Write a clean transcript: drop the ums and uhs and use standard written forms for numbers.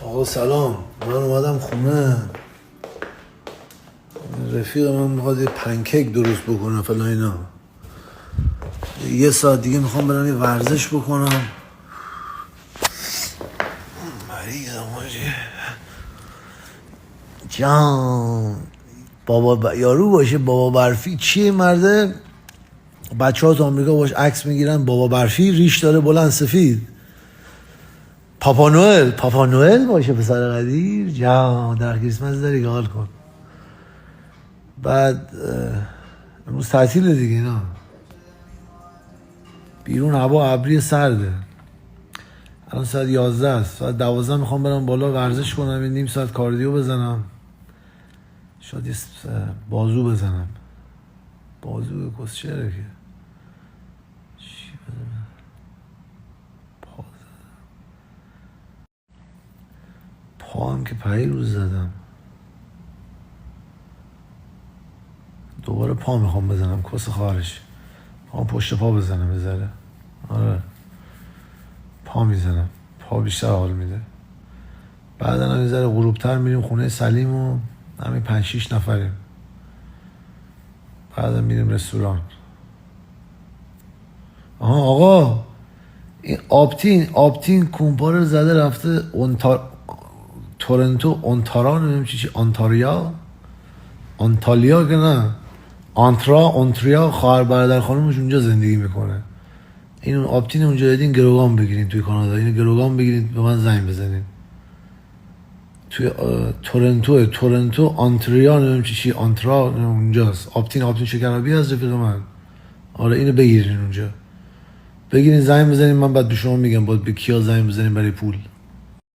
آقا سلام، من اومدم خونه. رفیق من میخواد یه پنکیک درست بکنه فلان اینا. یه ساعت دیگه میخوام برم یه ورزش بکنم. مریضم حاجی جان. بابا یارو باشه بابا برفی چیه مرده؟ بچه ها تو آمریکا باش عکس میگیرن. بابا برفی ریش داره بلند سفید. پاپا نوئل باشه پسر قدیر جان. در کریسمس داری حال کن. بعد امروز تعطیله دیگه اینا. بیرون هوا ابری سرده. الان ساعت 11 است. ساعت 12 میخوام برم بالا ورزش کنم، یه نیم ساعت کاردیو بزنم، شاید یه بازو بزنم. بازو کسچره که چی بزنم؟ پا هم که روز زدم. دوباره پا میخوام بزنم، کس خواهرش. میخوام پشت پا بزنم بذاره. آره پا میزنم، پا بیشتر حال میده. بعدا هم یه ذره غروبتر میریم خونه سلیم و همین 5-6 نفریم. بعدا میریم رستوران. آها آقا این آپتین کومپار زده رفته تورنتو اونتارا نمیم چی آنتالیا که نه اونتریا. خواهر برادر خانومش اونجا زندگی میکنه. این آپتین اونجا دیدین گروگان بگیرین توی کانادا. اینو گروگان بگیرین به من زنگ بزنین. توی تورنتو آنتریا نمیم چی آنترا اونجاست. آپتین شکرابی از رفیق من. آره اینو بگیرین اونجا. بگیرین زنگ بزنین، من بعد به شما میگم باید به کیا زنگ بزنین برای پول.